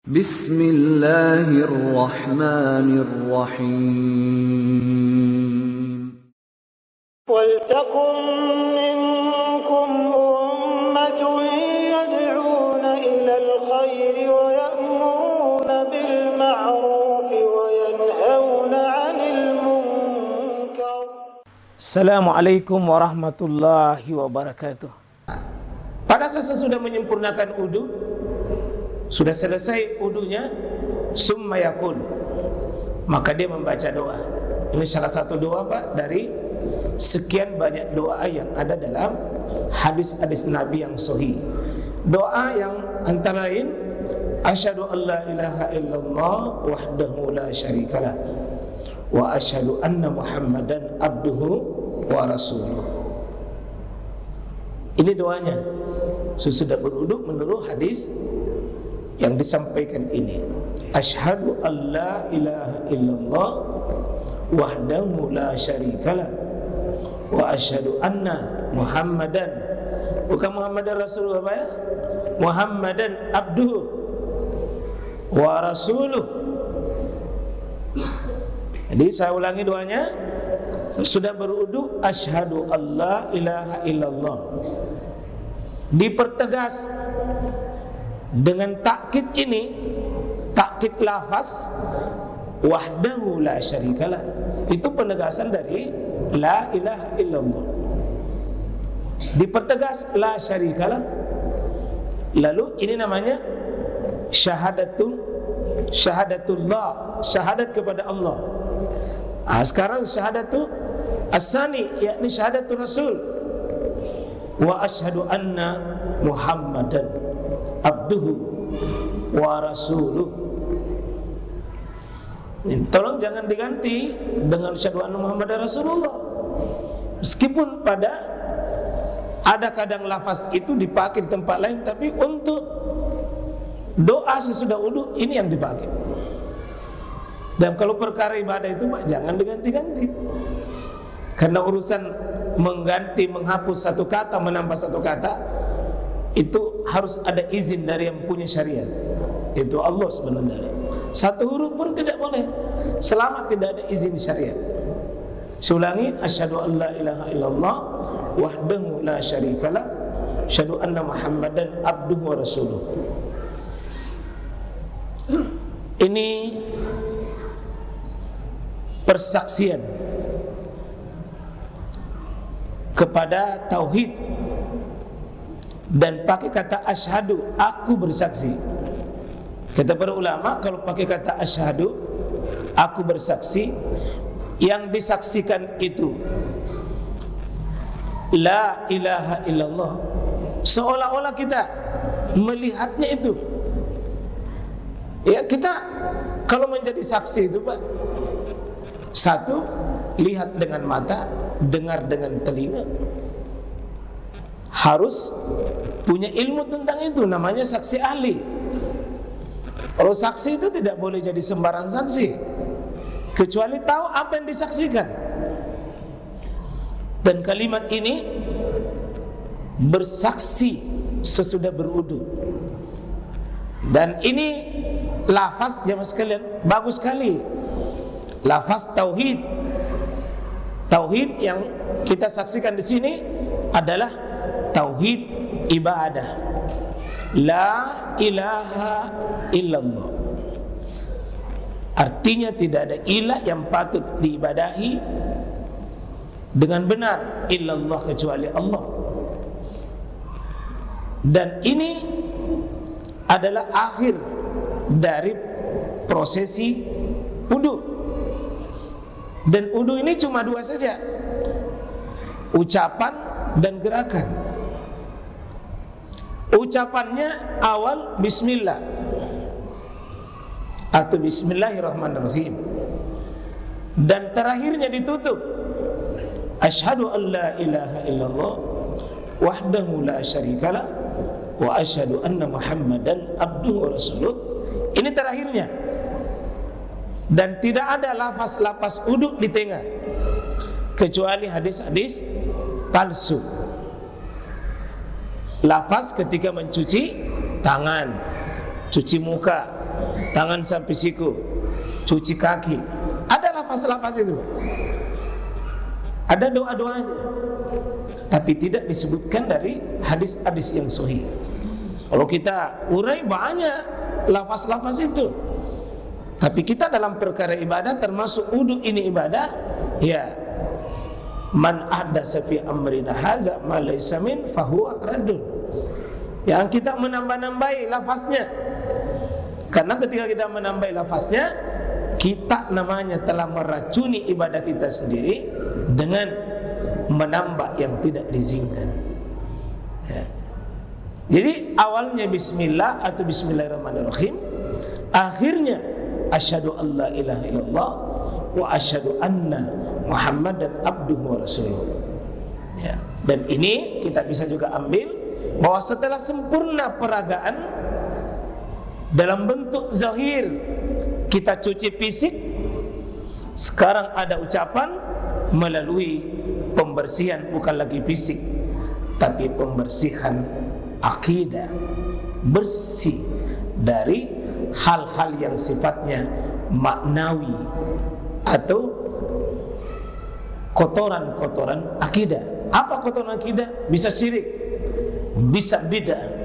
Bismillahirrahmanirrahim. وَلْتَكُنْ مِنْكُمْ أُمَّةٌ يَدْعُونَ إِلَى الْخَيْرِ وَيَأْمُرُونَ بِالْمَعْرُوفِ وَيَنْهَوْنَ عَنِ الْمُنْكَرِ. Assalamualaikum warahmatullahi wabarakatuh. Pada saat sudah menyempurnakan wudu, sudah selesai wudunya, summa yaqul, maka dia membaca doa. Ini salah satu doa Pak dari sekian banyak doa yang ada dalam hadis-hadis Nabi yang sahih. Doa yang antara lain asyhadu an la ilaha illallah wahdahu la syarikalah wa asyhadu anna Muhammadan abduhu wa rasuluh. Ini doanya sesudah berwudu menurut hadis yang disampaikan ini. Asyhadu an la ilaha illallah wahdahu la syarikalah wa asyhadu anna Muhammadan, bukan Muhammadan Rasulullah ya, Muhammadan abduhu wa rasuluh. Jadi saya ulangi doanya. Sudah berwudu, asyhadu alla ilaha illallah, dipertegas dengan takkid ini, takkid lafaz wahdahu la syarikalah. Itu penegasan dari la ilaha illallah. Dipertegas la syarikalah. Lalu ini namanya syahadatullah, syahadat kepada Allah. Sekarang syahadatu as-sani, yakni syahadatul rasul. Wa asyhadu anna Muhammadan abduhu wa rasuluh. Tolong jangan diganti dengan asyhadu anna Muhammadar Rasulullah. Meskipun ada kadang lafaz itu dipakai di tempat lain, tapi untuk doa sesudah wudu ini yang dipakai. Dan kalau perkara ibadah itu Pak, jangan diganti-ganti. Karena urusan mengganti, menghapus satu kata, menambah satu kata, itu harus ada izin dari yang punya syariat, itu Allah SWT. Satu huruf pun tidak boleh selama tidak ada izin syariat. Saya ulangi, asyhadu an la ilaha illallah wahdahu la syarikalah, asyhadu anna Muhammadan abduhu wa rasuluh. Ini persaksian kepada tauhid, dan pakai kata asyhadu, aku bersaksi. Kata para ulama, kalau pakai kata asyhadu, aku bersaksi, yang disaksikan itu la ilaha illallah, seolah-olah kita melihatnya itu. Ya, kita kalau menjadi saksi itu Pak, satu, lihat dengan mata, dengar dengan telinga, harus punya ilmu tentang itu, namanya saksi ahli. Kalau saksi itu tidak boleh jadi sembarang saksi, kecuali tahu apa yang disaksikan. Dan kalimat ini bersaksi sesudah berwudu. Dan ini lafaz jemaah sekalian bagus sekali. Lafaz tauhid. Tauhid yang kita saksikan di sini adalah tauhid ibadah. La ilaha illallah. Artinya tidak ada ilah yang patut diibadahi dengan benar illallah, kecuali Allah. Dan ini adalah akhir dari prosesi wudu. Dan wudu ini cuma dua saja, ucapan dan gerakan. Ucapannya awal bismillah atau bismillahirrahmanirrahim, dan terakhirnya ditutup asyhadu an la ilaha illallah wahdahu la syarikalah wa asyhadu anna Muhammadan abduhu wa rasuluh. Ini terakhirnya. Dan tidak ada lafaz-lafaz wudu di tengah, kecuali hadis-hadis palsu. Lafaz ketika mencuci tangan, cuci muka, tangan sampai siku, cuci kaki. Ada lafaz-lafaz itu, ada doa-doanya, tapi tidak disebutkan dari hadis-hadis yang sahih. Kalau kita urai banyak lafaz-lafaz itu, tapi kita dalam perkara ibadah termasuk wudu ini ibadah, ya, man ahdatsa fi amrina hadza ma laysa min fahuwa raddun. Yang kita menambah-nambahi lafaznya, karena ketika kita menambah lafaznya, kita namanya telah meracuni ibadah kita sendiri dengan menambah yang tidak diizinkan, ya. Jadi awalnya bismillah atau bismillahirrahmanirrahim, akhirnya asyhadu an la ilaha illallah wa asyhadu anna muhammadan abduhu wa rasuluh, ya. Dan ini kita bisa juga ambil bahwa setelah sempurna peragaan dalam bentuk zahir, kita cuci fisik, sekarang ada ucapan melalui pembersihan bukan lagi fisik, tapi pembersihan akidah, bersih dari hal-hal yang sifatnya maknawi atau kotoran-kotoran akidah. Apa kotoran akidah? Bisa syirik, bisa bid'ah.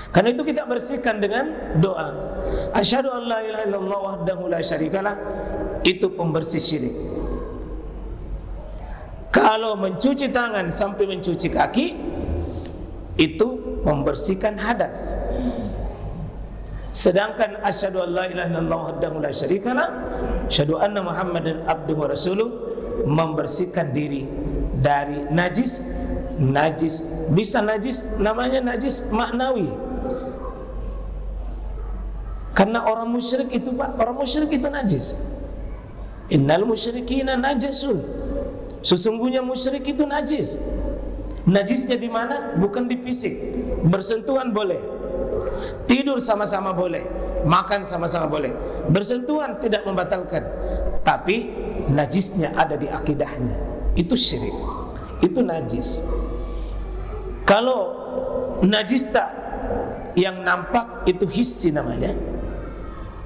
Karena itu kita bersihkan dengan doa. Asyhadu an la ilaha illallah wahdahu la syarikalah, itu pembersih syirik. Kalau mencuci tangan sampai mencuci kaki, itu membersihkan hadas. Sedangkan asyhadu an la ilaha illallah wahdahu la syarikalah, asyhadu anna muhammadan abduhu wa rasuluh, membersihkan diri dari najis. Najis bisa najis, namanya najis maknawi. Karena orang musyrik itu, Pak, orang musyrik itu najis. Innal musyrikina najasun. Sesungguhnya musyrik itu najis. Najisnya di mana? Bukan di fisik. Bersentuhan boleh, tidur sama-sama boleh, makan sama-sama boleh, bersentuhan tidak membatalkan. Tapi najisnya ada di akidahnya. Itu syirik, itu najis. Kalau najis tak yang nampak itu hissi namanya.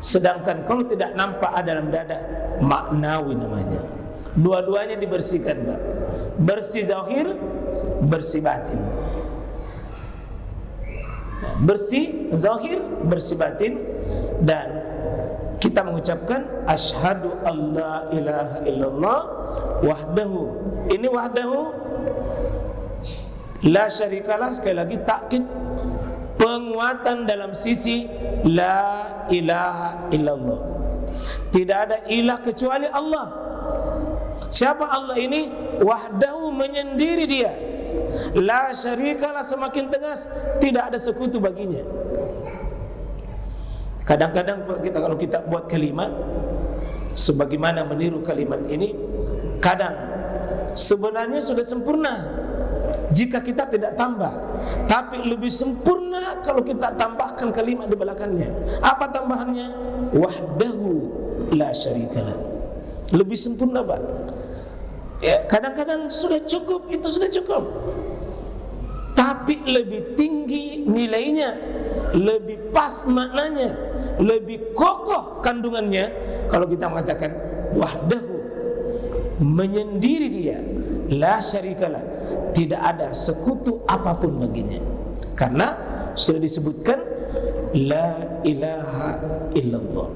Sedangkan kalau tidak nampak ada dalam dada, maknawi namanya. Dua-duanya dibersihkan, Pak. Bersih zahir, bersih batin. Bersih zahir, bersih batin. Dan kita mengucapkan asyhadu alla ilaha illallah wahdahu. Ini wahdahu la syarikalah, sekali lagi takkid, penguatan dalam sisi la ilaha illallah. Tidak ada ilah kecuali Allah. Siapa Allah ini? Wahdahu, menyendiri dia. La syarikalah, semakin tegas, tidak ada sekutu baginya. Kadang-kadang kita, kalau kita buat kalimat sebagaimana meniru kalimat ini, kadang sebenarnya sudah sempurna jika kita tidak tambah, tapi lebih sempurna kalau kita tambahkan kalimat di belakangnya. Apa tambahannya? Wahdahu la syarikalah. Lebih sempurna, Pak. Ya, kadang-kadang sudah cukup, itu sudah cukup. Tapi lebih tinggi nilainya, lebih pas maknanya, lebih kokoh kandungannya kalau kita mengatakan wahdahu, menyendiri dia, la syarikalah, tidak ada sekutu apapun baginya. Karena sudah disebutkan la ilaha illallah.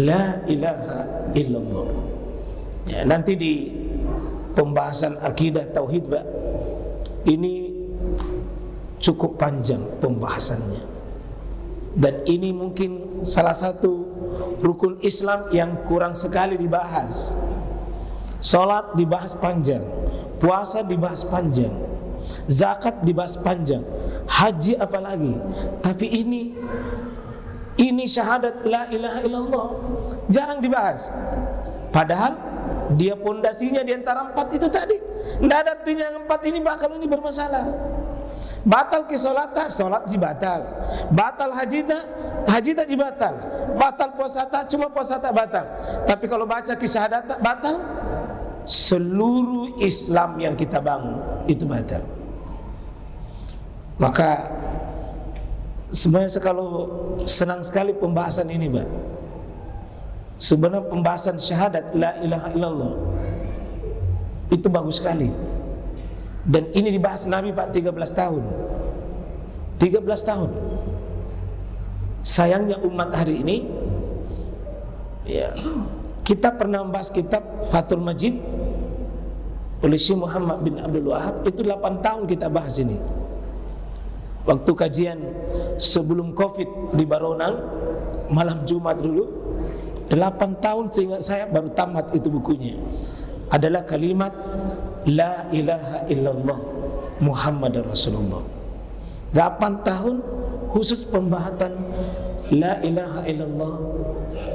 La ilaha illallah. Ya, nanti di pembahasan akidah tauhid, Pak, ini cukup panjang pembahasannya. Dan ini mungkin salah satu rukun Islam yang kurang sekali dibahas. Salat dibahas panjang, puasa dibahas panjang, zakat dibahas panjang, haji apalagi. Tapi ini syahadat la ilaha illallah jarang dibahas. Padahal dia pondasinya di antara 4 itu tadi. Tidak ada artinya yang 4 ini bakal ini bermasalah. Batal ke solat jibatal, batal haji tak jibatal, batal puasa tak, cuma puasa tak batal. Tapi kalau baca kisah syahadat batal, seluruh Islam yang kita bangun itu batal. Maka Sebenarnya kalau senang sekali pembahasan ini, Pak. Sebenarnya pembahasan syahadat la ilaha illallah itu bagus sekali. Dan ini dibahas Nabi, Pak, 13 tahun. 13 tahun. Sayangnya umat hari ini, ya, kita pernah membahas kitab Fathul Majid oleh Syekh Muhammad bin Abdul Wahab, itu 8 tahun kita bahas ini. Waktu kajian sebelum Covid di Baronang, malam Jumat dulu, 8 tahun seingat saya baru tamat itu bukunya. Adalah kalimat la ilaha illallah Muhammadar Rasulullah. 8 tahun khusus pembahasan la ilaha illallah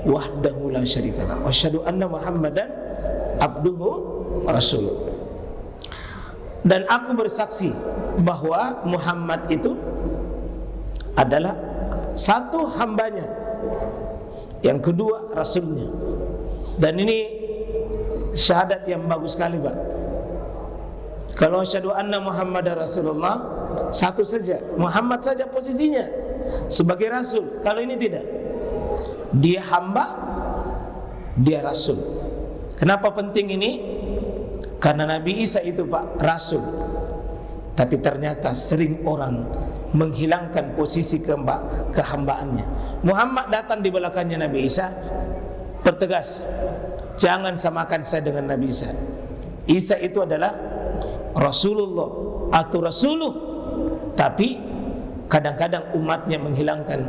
wahdahu la syarikalah wa asyhadu anna Muhammadan abduhu wa rasuluh. Dan aku bersaksi bahwa Muhammad itu adalah satu hambanya, yang kedua rasulnya. Dan ini syahadat yang bagus sekali, Pak. Kalau asyhadu anna Muhammadar Rasulullah, satu saja, Muhammad saja posisinya sebagai rasul. Kalau ini tidak, dia hamba, dia rasul. Kenapa penting ini? Karena Nabi Isa itu, Pak, rasul. Tapi ternyata sering orang menghilangkan posisi kehambaannya. Muhammad datang di belakangnya Nabi Isa, pertegas, jangan samakan saya dengan Nabi Isa. Isa itu adalah Rasulullah atau Rasuluh. Tapi kadang-kadang umatnya menghilangkan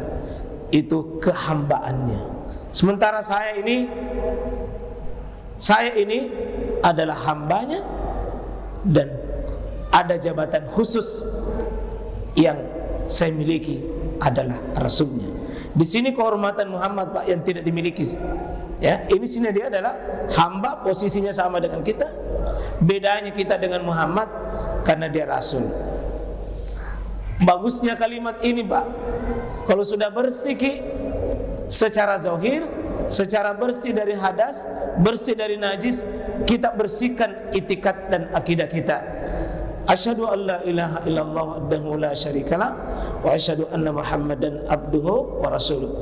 itu kehambaannya. Sementara saya ini adalah hambanya, dan ada jabatan khusus yang saya miliki adalah rasulnya. Di sini kehormatan Muhammad, Pak, yang tidak dimiliki. Ya, ini sini dia adalah hamba, posisinya sama dengan kita. Bedanya kita dengan Muhammad karena dia rasul. Bagusnya kalimat ini, Pak, kalau sudah bersih secara zahir, secara bersih dari hadas, bersih dari najis, kita bersihkan itikat dan akidah kita. Asyhadu an la ilaha illallah wahdahu la syarikalah wa asyhadu anna Muhammadan abduhu wa rasuluh.